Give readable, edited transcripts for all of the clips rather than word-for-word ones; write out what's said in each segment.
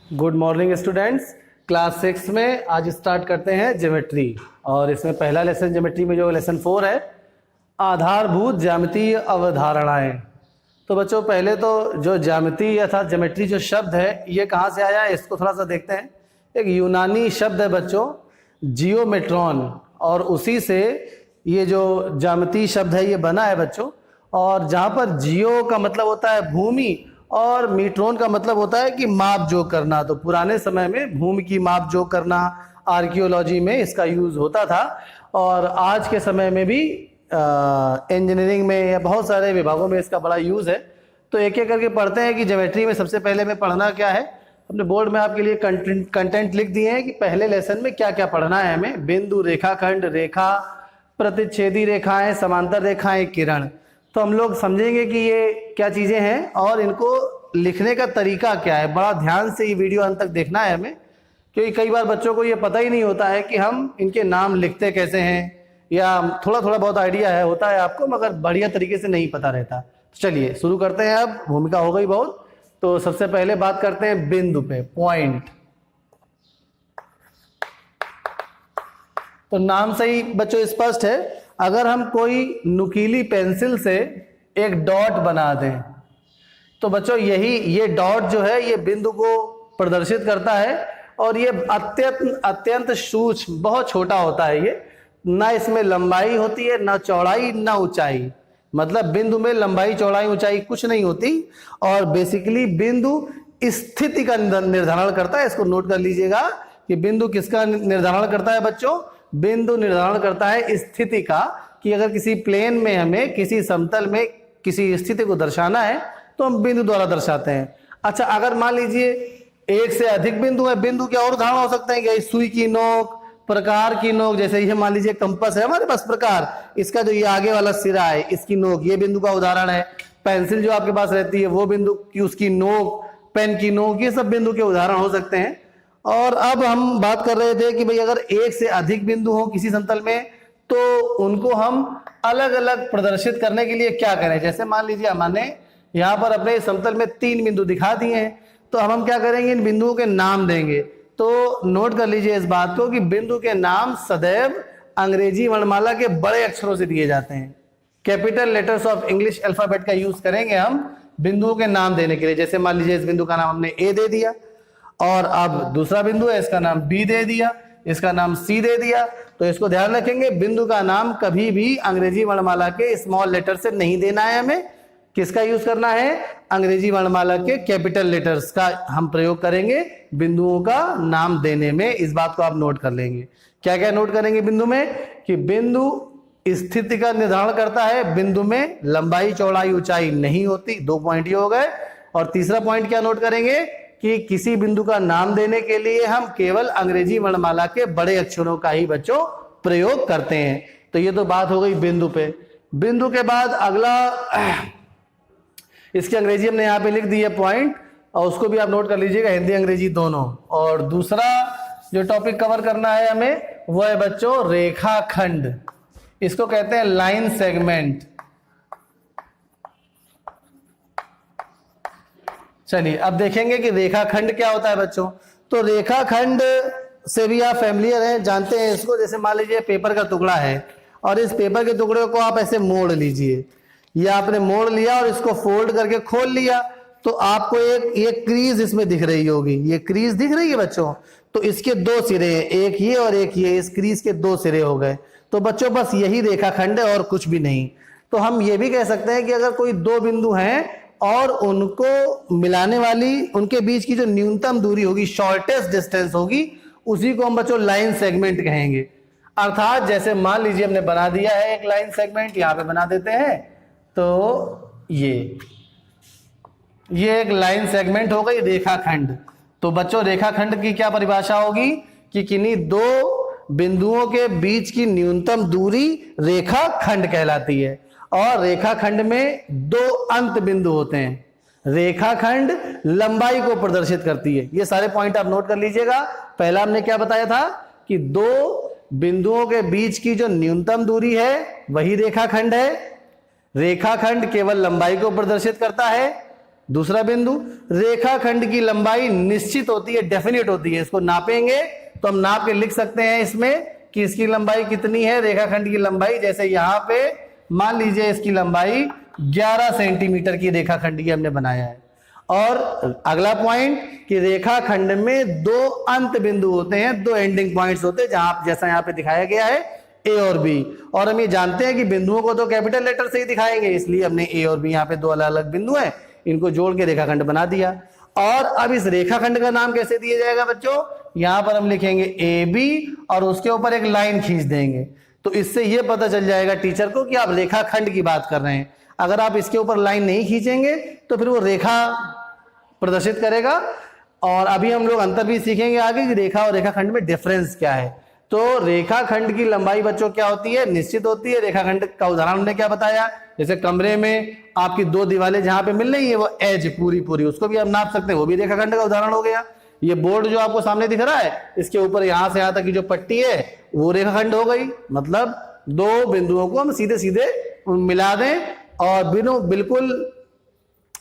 Good morning students. Class 6 में आज start करते हैं ज्योमेट्री, और इसमें पहला लेसन ज्योमेट्री में जो लेसन 4 है, आधारभूत ज्यामितीय अवधारणाएं। तो बच्चों पहले तो जो ज्यामिति अर्थात ज्योमेट्री जो शब्द है ये कहाँ से आया है इसको थोड़ा सा देखते हैं। एक यूनानी शब्द है बच्चों, जियोमेट्रॉन, और उसी से ये जो ज्यामिति शब्द है ये बना है बच्चों। और जहाँ पर जियो का मतलब होता है भूमि और मीट्रोन का मतलब होता है कि माप जोक करना, तो पुराने समय में भूमि की माप जोक करना आर्कियोलॉजी में इसका यूज होता था। और आज के समय में भी इंजीनियरिंग में या बहुत सारे विभागों में इसका बड़ा यूज है। तो एक एक करके पढ़ते हैं कि ज्योमेट्री में सबसे पहले में पढ़ना क्या है। अपने बोर्ड में आपके लिए कंटेंट लिख दिए हैं कि पहले लेसन में क्या क्या पढ़ना है हमें। बिंदु, रेखाखंड, रेखा, प्रतिच्छेदी रेखाएं, समांतर रेखाएं, किरण। तो हम लोग समझेंगे कि ये क्या चीज़ें हैं और इनको लिखने का तरीका क्या है। बड़ा ध्यान से ये वीडियो अंत तक देखना है हमें, क्योंकि कई बार बच्चों को ये पता ही नहीं होता है कि हम इनके नाम लिखते कैसे हैं, या थोड़ा थोड़ा बहुत आइडिया है होता है आपको, मगर बढ़िया तरीके से नहीं पता रहता। तो चलिए शुरू करते हैं। अब भूमिका हो गई बहुत, तो सबसे पहले बात करते हैं बिंदु पे, पॉइंट। तो नाम से ही बच्चों स्पष्ट है, अगर हम कोई नुकीली पेंसिल से एक डॉट बना दें तो बच्चों ये डॉट जो है ये बिंदु को प्रदर्शित करता है। और ये अत्यंत सूक्ष्म, बहुत छोटा होता है। ये ना इसमें लंबाई होती है, ना चौड़ाई, ना ऊंचाई। मतलब बिंदु में लंबाई, चौड़ाई, ऊंचाई कुछ नहीं होती। और बेसिकली बिंदु स्थिति का निर्धारण करता है। इसको नोट कर लीजिएगा कि बिंदु किसका निर्धारण करता है बच्चों। बिंदु निर्धारण करता है स्थिति का, कि अगर किसी प्लेन में हमें किसी समतल में किसी स्थिति को दर्शाना है तो हम बिंदु द्वारा दर्शाते हैं। अच्छा, अगर मान लीजिए एक से अधिक बिंदु है, बिंदु के और उदाहरण हो सकते हैं कि सुई की नोक, प्रकार की नोक, जैसे ये मान लीजिए कंपास है हमारे पास प्रकार, इसका जो ये आगे वाला सिरा है इसकी नोक, ये बिंदु का उदाहरण है। पेंसिल जो आपके पास रहती है वो बिंदु की उसकी नोक, पेन की नोक, ये सब बिंदु के उदाहरण हो सकते हैं। और अब हम बात कर रहे थे कि भाई अगर एक से अधिक बिंदु हो किसी समतल में तो उनको हम अलग अलग प्रदर्शित करने के लिए क्या करें। जैसे मान लीजिए हमने यहाँ पर अपने समतल में 3 बिंदु दिखा दिए हैं, तो हम क्या करेंगे, इन बिंदुओं के नाम देंगे। तो नोट कर लीजिए इस बात को कि बिंदु के नाम सदैव अंग्रेजी वर्णमाला के बड़े अक्षरों से दिए जाते हैं। Capital letters of English alphabet का यूज करेंगे हम बिंदुओं के नाम देने के लिए। जैसे मान लीजिए इस बिंदु का नाम हमने ए दे दिया, और अब दूसरा बिंदु है इसका नाम बी दे दिया, इसका नाम सी दे दिया। तो इसको ध्यान रखेंगे, बिंदु का नाम कभी भी अंग्रेजी वर्णमाला के स्मॉल लेटर से नहीं देना है। हमें किसका यूज करना है, अंग्रेजी वर्णमाला के कैपिटल लेटर्स का हम प्रयोग करेंगे बिंदुओं का नाम देने में। इस बात को आप नोट कर लेंगे। क्या क्या नोट करेंगे बिंदु में, कि बिंदु स्थिति का निर्धारण करता है, बिंदु में लंबाई, चौड़ाई, ऊंचाई नहीं होती। 2 पॉइंट ये हो गए। और तीसरा पॉइंट क्या नोट करेंगे कि किसी बिंदु का नाम देने के लिए हम केवल अंग्रेजी वर्णमाला के बड़े अक्षरों का ही बच्चों प्रयोग करते हैं। तो ये तो बात हो गई बिंदु पे। बिंदु के बाद अगला, इसकी अंग्रेजी हमने यहाँ पे लिख दी है पॉइंट, और उसको भी आप नोट कर लीजिएगा, हिंदी अंग्रेजी दोनों। और दूसरा जो टॉपिक कवर करना है हमें वो है बच्चों रेखाखंड। इसको कहते हैं लाइन सेगमेंट। चलिए अब देखेंगे कि रेखाखंड क्या होता है बच्चों। तो रेखाखंड से भी आप फैमिलियर हैं, जानते हैं इसको। जैसे मान लीजिए पेपर का टुकड़ा है, और इस पेपर के टुकड़े को आप ऐसे मोड़ लीजिए। ये आपने मोड़ लिया और इसको फोल्ड करके खोल लिया, तो आपको एक क्रीज इसमें दिख रही होगी। ये क्रीज दिख रही है बच्चों। तो इसके 2 सिरे हैं, एक ये और एक ये। इस क्रीज के 2 सिरे हो गए। तो बच्चों बस यही रेखाखंड है और कुछ भी नहीं। तो हम ये भी कह सकते हैं कि अगर कोई 2 बिंदु हैं और उनको मिलाने वाली उनके बीच की जो न्यूनतम दूरी होगी, शॉर्टेस्ट डिस्टेंस होगी, उसी को हम बच्चों लाइन सेगमेंट कहेंगे। अर्थात जैसे मान लीजिए हमने बना दिया है एक लाइन सेगमेंट, यहां पे बना देते हैं। तो ये एक लाइन सेगमेंट हो गई रेखाखंड। तो बच्चों रेखाखंड की क्या परिभाषा होगी कि किन्हीं 2 बिंदुओं के बीच की न्यूनतम दूरी रेखाखंड कहलाती है। और रेखाखंड में 2 अंत बिंदु होते हैं। रेखाखंड लंबाई को प्रदर्शित करती है। ये सारे पॉइंट आप नोट कर लीजिएगा। पहला हमने क्या बताया था कि 2 बिंदुओं के बीच की जो न्यूनतम दूरी है वही रेखाखंड है। रेखाखंड केवल लंबाई को प्रदर्शित करता है। दूसरा बिंदु, रेखाखंड की लंबाई निश्चित होती है, डेफिनेट होती है। इसको नापेंगे तो हम नाप के लिख सकते हैं इसमें कि इसकी लंबाई कितनी है। रेखाखंड की लंबाई, जैसे यहां पे मान लीजिए इसकी लंबाई 11 सेंटीमीटर की रेखाखंड की हमने बनाया है। और अगला पॉइंट कि रेखाखंड में दो अंत बिंदु होते हैं, दो एंडिंग पॉइंट्स होते हैं, जहां जैसा यहां पे दिखाया गया है ए और बी। और हम ये जानते हैं कि बिंदुओं को तो कैपिटल लेटर से ही दिखाएंगे, इसलिए हमने ए और बी यहाँ पे दो अलग अलग बिंदु हैं, इनको जोड़ के रेखाखंड बना दिया। और अब इस रेखाखंड का नाम कैसे दिया जाएगा बच्चों? यहां पर हम लिखेंगे ए बी और उसके ऊपर एक लाइन खींच देंगे। तो इससे यह पता चल जाएगा टीचर को कि आप रेखाखंड की बात कर रहे हैं। अगर आप इसके ऊपर लाइन नहीं खींचेंगे तो फिर वो रेखा प्रदर्शित करेगा। और अभी हम लोग अंतर भी सीखेंगे आगे कि रेखा और रेखाखंड में डिफरेंस क्या है। तो रेखाखंड की लंबाई बच्चों क्या होती है? निश्चित होती है। रेखाखंड का उदाहरण हमने क्या बताया? जैसे कमरे में आपकी दो दीवारें जहां पे मिल रही है वो एज पूरी पूरी, उसको भी हम नाप सकते हैं, वो भी रेखाखंड का उदाहरण हो गया। ये बोर्ड जो आपको सामने दिख रहा है, इसके ऊपर यहां से यहां तक की जो पट्टी है वो रेखाखंड हो गई। मतलब दो बिंदुओं को हम सीधे सीधे मिला दें और बिल्कुल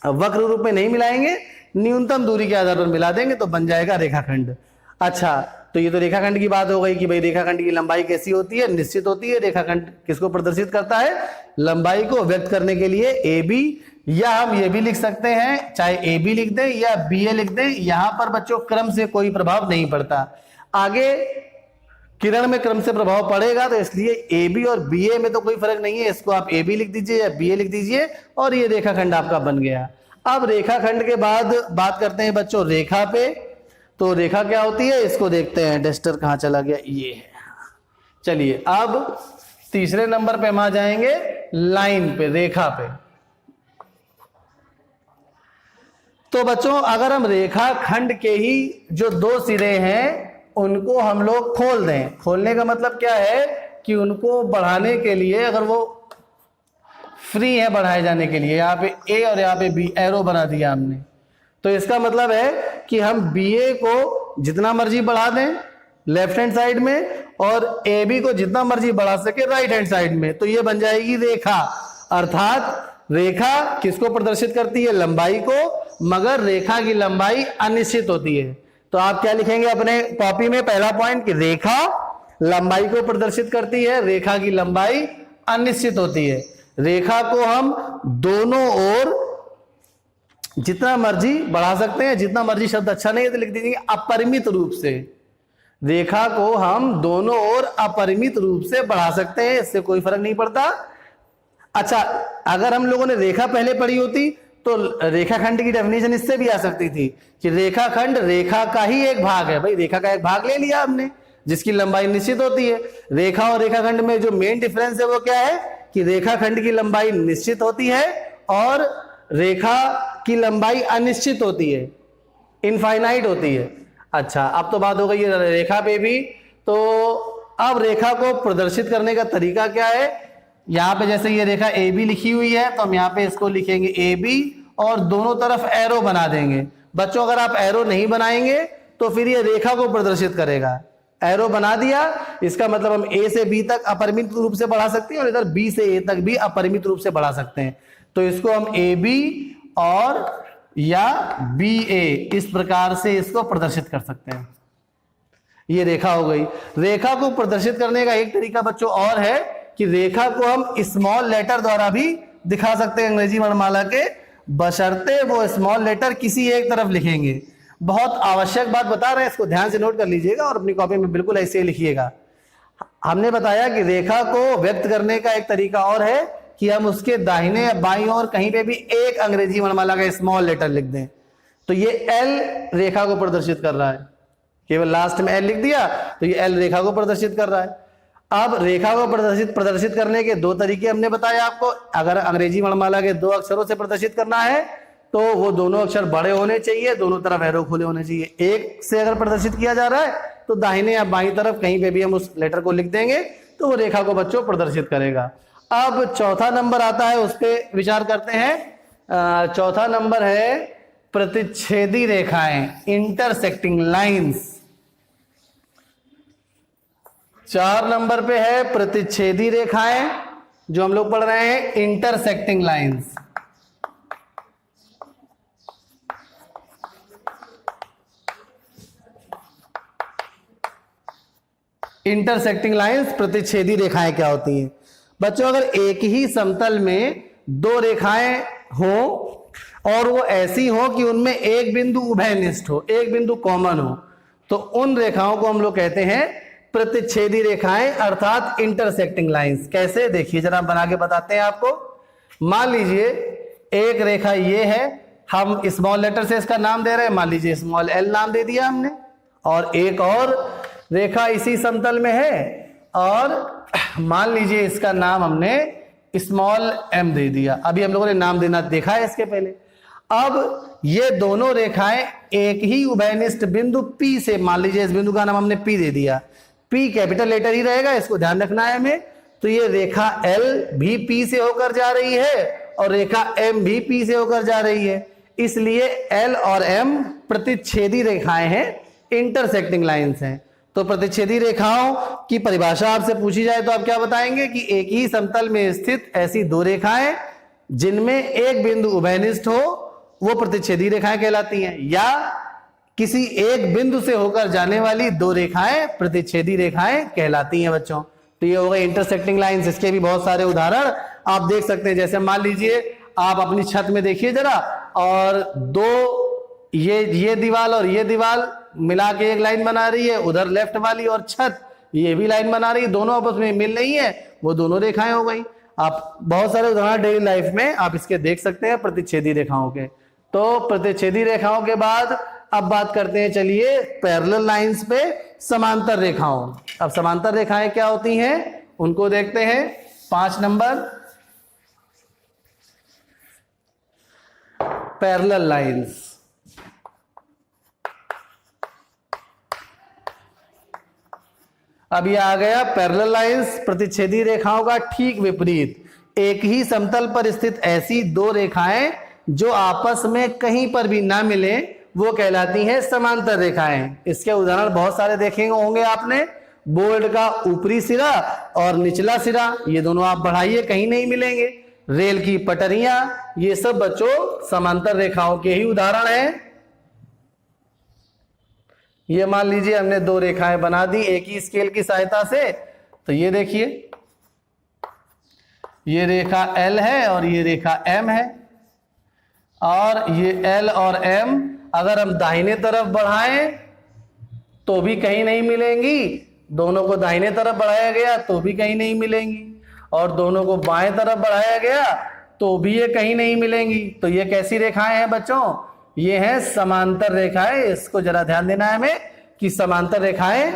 वक्र रूप में नहीं मिलाएंगे, न्यूनतम दूरी के आधार पर मिला देंगे तो बन जाएगा रेखाखंड। अच्छा, तो ये तो रेखाखंड की बात हो गई कि भाई रेखाखंड की लंबाई कैसी होती है? निश्चित होती है। रेखाखंड किसको प्रदर्शित करता है? लंबाई को व्यक्त करने के लिए ए बी, या हम ये भी लिख सकते हैं, चाहे ए बी लिख दें या बी ए लिख दें। यहां पर बच्चों क्रम से कोई प्रभाव नहीं पड़ता, आगे किरण में क्रम से प्रभाव पड़ेगा, तो इसलिए ए बी और बी ए में तो कोई फर्क नहीं है। इसको आप ए बी लिख दीजिए या बी ए लिख दीजिए और ये रेखाखंड आपका बन गया। अब रेखाखंड के बाद बात करते हैं बच्चों रेखा पे। तो रेखा क्या होती है इसको देखते हैं। डस्टर कहां चला गया? ये है। चलिए अब तीसरे नंबर पे हम आ जाएंगे लाइन पे, रेखा पे। तो बच्चों अगर हम रेखाखंड के ही जो दो सिरे हैं उनको हम लोग खोल दें, खोलने का मतलब क्या है कि उनको बढ़ाने के लिए, अगर वो फ्री है बढ़ाए जाने के लिए, यहाँ पे ए और यहाँ पे बी एरो बना दिया हमने, तो इसका मतलब है कि हम बी ए को जितना मर्जी बढ़ा दें लेफ्ट हैंड साइड में और ए बी को जितना मर्जी बढ़ा सके राइट हैंड साइड में, तो ये बन जाएगी रेखा। अर्थात रेखा किसको प्रदर्शित करती है? लंबाई को, मगर रेखा की लंबाई अनिश्चित होती है। तो आप क्या लिखेंगे अपने कॉपी में? पहला पॉइंट कि रेखा लंबाई को प्रदर्शित करती है, रेखा की लंबाई अनिश्चित होती है। रेखा को हम दोनों ओर जितना मर्जी बढ़ा सकते हैं, जितना मर्जी शब्द अच्छा नहीं है तो लिख दीजिए अपरिमित रूप से। रेखा को हम दोनों ओर अपरिमित रूप से बढ़ा सकते हैं, इससे कोई फर्क नहीं पड़ता। अच्छा, अगर हम लोगों ने रेखा पहले पढ़ी होती तो रेखाखंड की डेफिनेशन इससे भी आ सकती थी कि रेखाखंड रेखा का ही एक भाग है। भाई रेखा का एक भाग ले लिया हमने जिसकी लंबाई निश्चित होती है। रेखा और रेखाखंड में जो मेन डिफरेंस है वो क्या है कि रेखाखंड की लंबाई निश्चित होती है और रेखा की लंबाई अनिश्चित होती है, इनफाइनाइट होती है। अच्छा, अब तो बात हो गई है रेखा पे भी। तो अब रेखा को प्रदर्शित करने का तरीका क्या है? यहां पे जैसे ये रेखा ए बी लिखी हुई है तो हम यहाँ पे इसको लिखेंगे ए बी और दोनों तरफ एरो बना देंगे। बच्चों अगर आप एरो नहीं बनाएंगे तो फिर ये रेखा को प्रदर्शित करेगा। एरो बना दिया, इसका मतलब हम ए से बी तक अपरिमित रूप से बढ़ा सकते हैं और इधर बी से ए तक भी अपरिमित रूप से बढ़ा सकते हैं। तो इसको हम ए बी और या बी ए इस प्रकार से इसको प्रदर्शित कर सकते हैं। ये रेखा हो गई। रेखा को प्रदर्शित करने का एक तरीका बच्चों और है कि रेखा को हम स्मॉल लेटर द्वारा भी दिखा सकते हैं अंग्रेजी वर्णमाला के, बशर्ते वो स्मॉल लेटर किसी एक तरफ लिखेंगे। बहुत आवश्यक बात बता रहे हैं, इसको ध्यान से नोट कर लीजिएगा और अपनी कॉपी में बिल्कुल ऐसे ही लिखिएगा। हमने बताया कि रेखा को व्यक्त करने का एक तरीका और है कि हम उसके दाहिने या बाईं ओर कहीं पे भी एक अंग्रेजी वर्णमाला का स्मॉल लेटर लिख दें। तो ये एल रेखा को प्रदर्शित कर रहा है, केवल लास्ट में एल लिख दिया तो ये एल रेखा को प्रदर्शित कर रहा है। अब रेखा को प्रदर्शित करने के दो तरीके हमने बताए आपको। अगर अंग्रेजी वर्णमाला के दो अक्षरों से प्रदर्शित करना है तो वो दोनों अक्षर बड़े होने चाहिए, दोनों तरफ एरो खुले होने चाहिए। एक से अगर प्रदर्शित किया जा रहा है तो दाहिने या बाईं तरफ कहीं पे भी हम उस लेटर को लिख देंगे तो वो रेखा को बच्चों प्रदर्शित करेगा। अब चौथा नंबर आता है, उस पर विचार करते हैं। चौथा नंबर है प्रतिच्छेदी रेखाएं, इंटरसेक्टिंग लाइंस। 4 नंबर पे है प्रतिच्छेदी रेखाएं, जो हम लोग पढ़ रहे हैं इंटरसेक्टिंग लाइंस। इंटरसेक्टिंग लाइंस, प्रतिच्छेदी रेखाएं क्या होती हैं? बच्चों अगर एक ही समतल में दो रेखाएं हो और वो ऐसी हो कि उनमें एक बिंदु उभयनिष्ठ हो, एक बिंदु कॉमन हो, तो उन रेखाओं को हम लोग कहते हैं प्रतिच्छेदी रेखाएं अर्थात इंटरसेक्टिंग लाइंस। कैसे? देखिए जरा बना के बताते हैं आपको। मान लीजिए एक रेखा ये है, हम स्मॉल लेटर से इसका नाम दे रहे हैं, मान लीजिए स्मॉल एल नाम दे दिया हमने, और एक और रेखा इसी समतल में है और मान लीजिए इसका नाम हमने स्मॉल एम दे दिया। अभी हम लोगों ने नाम देना देखा है इसके पहले। अब ये दोनों रेखाएं एक ही उभयनिष्ठ बिंदु P से, मान लीजिए इस बिंदु का नाम हमने P दे दिया, P कैपिटल लेटर ही रहेगा, इसको ध्यान रखना है हमें। तो ये रेखा L भी P से होकर जा रही है और रेखा M भी P से होकर जा रही है, इसलिए L और M प्रतिच्छेदी रेखाएं हैं, इंटरसेक्टिंग लाइंस हैं। तो प्रतिच्छेदी रेखाओं की परिभाषा आपसे पूछी जाए तो आप क्या बताएंगे कि एक ही समतल में स्थित ऐसी दो रेखाएं जिनमें एक बिंदु उभयनिष्ठ हो वो प्रतिच्छेदी रेखाएं कहलाती हैं, या किसी एक बिंदु से होकर जाने वाली दो रेखाएं प्रतिच्छेदी रेखाएं कहलाती हैं बच्चों। तो ये हो गए इंटरसेक्टिंग लाइंस। इसके भी बहुत सारे उदाहरण आप देख सकते हैं। जैसे मान लीजिए आप अपनी छत में देखिए जरा, और दो ये दीवार और ये दीवार मिला के एक लाइन बना रही है, उधर लेफ्ट वाली और छत ये भी लाइन बना रही है, दोनों आपस में मिल रही है, वो दोनों रेखाएं हो गई। आप बहुत सारे उदाहरण डेली लाइफ में आप इसके देख सकते हैं प्रतिच्छेदी रेखाओं के। तो प्रतिच्छेदी रेखाओं के बाद अब बात करते हैं चलिए पैरेलल लाइंस पे, समांतर रेखाओं। अब समांतर रेखाएं क्या होती हैं उनको देखते हैं। 5 नंबर पैरेलल लाइंस। अब ये आ गया पैरेलल लाइंस, प्रतिच्छेदी रेखाओं का ठीक विपरीत। एक ही समतल पर स्थित ऐसी दो रेखाएं जो आपस में कहीं पर भी ना मिले वो कहलाती हैं समांतर रेखाएं। इसके उदाहरण बहुत सारे देखेंगे होंगे आपने। बोर्ड का ऊपरी सिरा और निचला सिरा, ये दोनों आप बढ़ाइए कहीं नहीं मिलेंगे। रेल की पटरियां, ये सब बच्चों समांतर रेखाओं के ही उदाहरण हैं। ये मान लीजिए हमने दो रेखाएं बना दी एक ही स्केल की सहायता से, तो ये देखिए ये रेखा L है और ये रेखा M है, और ये L और M अगर हम दाहिने तरफ बढ़ाएं तो भी कहीं नहीं मिलेंगी, दोनों को दाहिने तरफ बढ़ाया गया तो भी कहीं नहीं मिलेंगी, और दोनों को बाएं तरफ बढ़ाया गया तो भी ये कहीं नहीं मिलेंगी। तो ये कैसी रेखाएं हैं बच्चों? ये हैं समांतर रेखाएं। इसको जरा ध्यान देना है हमें कि समांतर रेखाएं।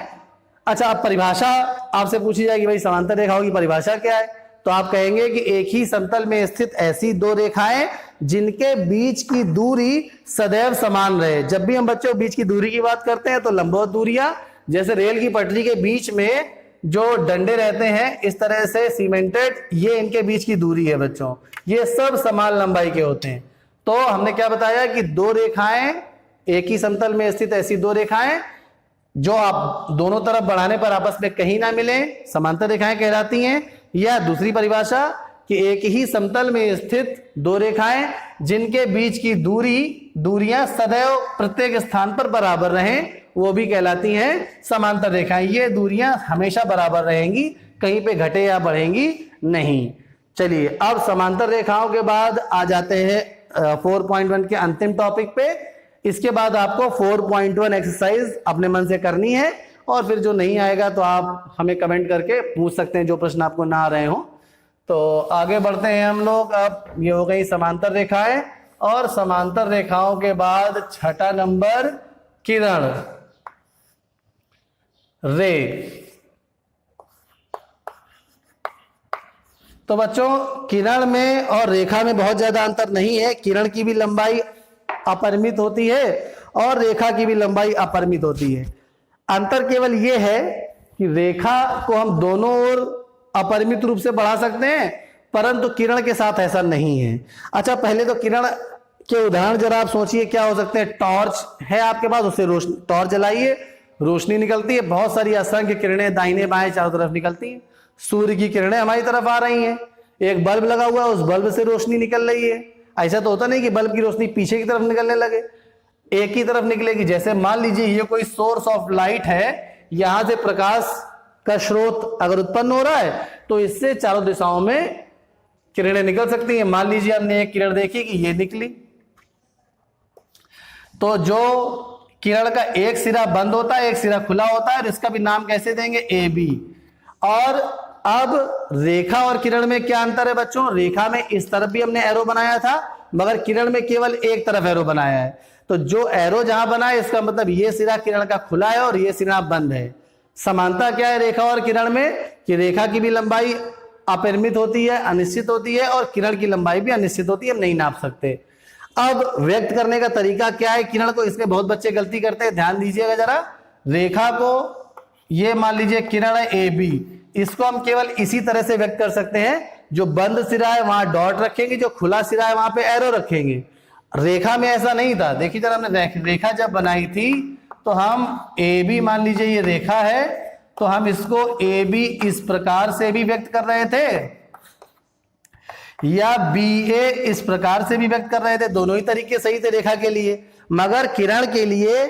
अच्छा, अब परिभाषा आपसे पूछी जाएगी, भाई समांतर रेखाओं की परिभाषा क्या है? तो आप कहेंगे कि एक ही समतल में स्थित ऐसी दो रेखाएं जिनके बीच की दूरी सदैव समान रहे। जब भी हम बच्चों बीच की दूरी की बात करते हैं तो लंबवत दूरियां, जैसे रेल की पटरी के बीच में जो डंडे रहते हैं इस तरह से सीमेंटेड, ये इनके बीच की दूरी है बच्चों, ये सब समान लंबाई के होते हैं। तो हमने क्या बताया कि दो रेखाएं, एक ही समतल में स्थित ऐसी दो रेखाएं जो आप दोनों तरफ बढ़ाने पर आपस में कहीं ना मिले, समांतर रेखाएं कहलाती हैं। या दूसरी परिभाषा कि एक ही समतल में स्थित दो रेखाएं जिनके बीच की दूरियां सदैव प्रत्येक स्थान पर बराबर रहें, वो भी कहलाती हैं समांतर रेखाएं। ये दूरियां हमेशा बराबर रहेंगी, कहीं पे घटे या बढ़ेंगी नहीं। चलिए अब समांतर रेखाओं के बाद आ जाते हैं 4.1 के अंतिम टॉपिक पे। इसके बाद आपको 4.1 एक्सरसाइज अपने मन से करनी है, और फिर जो नहीं आएगा तो आप हमें कमेंट करके पूछ सकते हैं जो प्रश्न आपको ना आ रहे हो। तो आगे बढ़ते हैं हम लोग। अब ये हो गई समांतर रेखाएं, और समांतर रेखाओं के बाद छठा नंबर किरण, रे। तो बच्चों किरण में और रेखा में बहुत ज्यादा अंतर नहीं है। किरण की भी लंबाई अपरिमित होती है और रेखा की भी लंबाई अपरिमित होती है। अंतर केवल यह है कि रेखा को हम दोनों ओर अपरिमित रूप से बढ़ा सकते हैं, परंतु किरण के साथ ऐसा नहीं है। अच्छा, पहले तो किरण के उदाहरण जरा आप सोचिए क्या हो सकते हैं। टॉर्च है आपके पास, उससे रोशनी, टॉर्च जलाइए, रोशनी निकलती है, बहुत सारी असंख्य किरणें दाहिने बाएं चारों तरफ निकलती हैं। सूर्य की किरणें हमारी तरफ आ रही हैं, एक बल्ब लगा हुआ है, उस बल्ब से रोशनी निकल रही है। ऐसा तो होता नहीं कि बल्ब की रोशनी पीछे की तरफ निकलने लगे, एक ही तरफ निकलेगी। जैसे मान लीजिए ये कोई सोर्स ऑफ लाइट है, यहां से प्रकाश का स्रोत अगर उत्पन्न हो रहा है तो इससे चारों दिशाओं में किरणें निकल सकती हैं। मान लीजिए हमने एक किरण देखी कि ये निकली, तो जो किरण का एक सिरा बंद होता है, एक सिरा खुला होता है, और इसका भी नाम कैसे देंगे, ए बी। और अब रेखा और किरण में क्या अंतर है बच्चों, रेखा में इस तरफ भी हमने एरो बनाया था, मगर किरण में केवल एक तरफ एरो बनाया है। तो जो एरो जहां बना है इसका मतलब ये सिरा किरण का खुला है और ये सिरा बंद है। समानता क्या है रेखा और किरण में, कि रेखा की भी लंबाई अपरिमित होती है, अनिश्चित होती है, और किरण की लंबाई भी अनिश्चित होती है, हम नहीं नाप सकते। अब व्यक्त करने का तरीका क्या है किरण को, इसमें बहुत बच्चे गलती करते हैं, ध्यान दीजिएगा जरा। रेखा को, ये मान लीजिए किरण है ए बी, इसको हम केवल इसी तरह से व्यक्त कर सकते हैं, जो बंद सिरा है वहां डॉट रखेंगे, जो खुला सिरा है वहां पे एरो रखेंगे। रेखा में ऐसा नहीं था। देखिए जरा, हमने रेखा जब बनाई थी तो हम ए बी, मान लीजिए ये रेखा है, तो हम इसको ए बी इस प्रकार से भी व्यक्त कर रहे थे, या बी ए इस प्रकार से भी व्यक्त कर रहे थे। दोनों ही तरीके सही थे रेखा के लिए, मगर किरण के लिए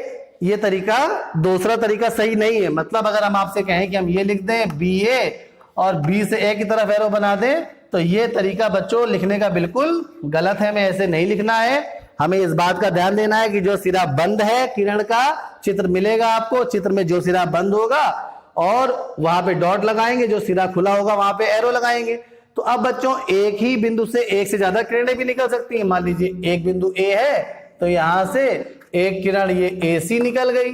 ये तरीका, दूसरा तरीका सही नहीं है। मतलब अगर हम आपसे कहें कि हम ये लिख दें बी ए और बी से ए की तरफ एरो बना दें, तो ये तरीका बच्चों लिखने का बिल्कुल गलत है। हमें ऐसे नहीं लिखना है। हमें इस बात का ध्यान देना है कि जो सिरा बंद है किरण का, चित्र मिलेगा आपको, चित्र में जो सिरा बंद होगा और वहां पे डॉट लगाएंगे, जो सिरा खुला होगा वहां पे एरो लगाएंगे। तो अब बच्चों एक ही बिंदु से एक से ज्यादा किरणें भी निकल सकती हैं। मान लीजिए एक बिंदु ए है, तो यहां से एक किरण ये ए सी निकल गई,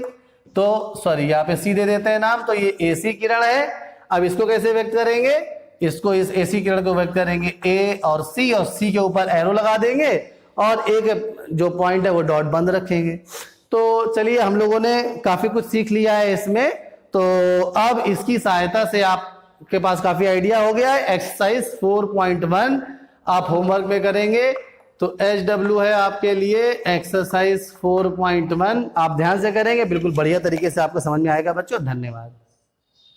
तो सॉरी यहाँ पे सी दे देते हैं नाम, तो ये ए सी किरण है। अब इसको कैसे व्यक्त करेंगे, इसको इस ए सी किरण को व्यक्त करेंगे ए और सी के ऊपर एरो लगा देंगे और एक जो पॉइंट है वो डॉट बंद रखेंगे। तो चलिए हम लोगों ने काफी कुछ सीख लिया है इसमें। तो अब इसकी सहायता से आपके पास काफी आइडिया हो गया है। एक्सरसाइज 4.1 आप होमवर्क में करेंगे, तो HW है आपके लिए एक्सरसाइज 4.1, आप ध्यान से करेंगे, बिल्कुल बढ़िया तरीके से आपको समझ में आएगा बच्चों। धन्यवाद।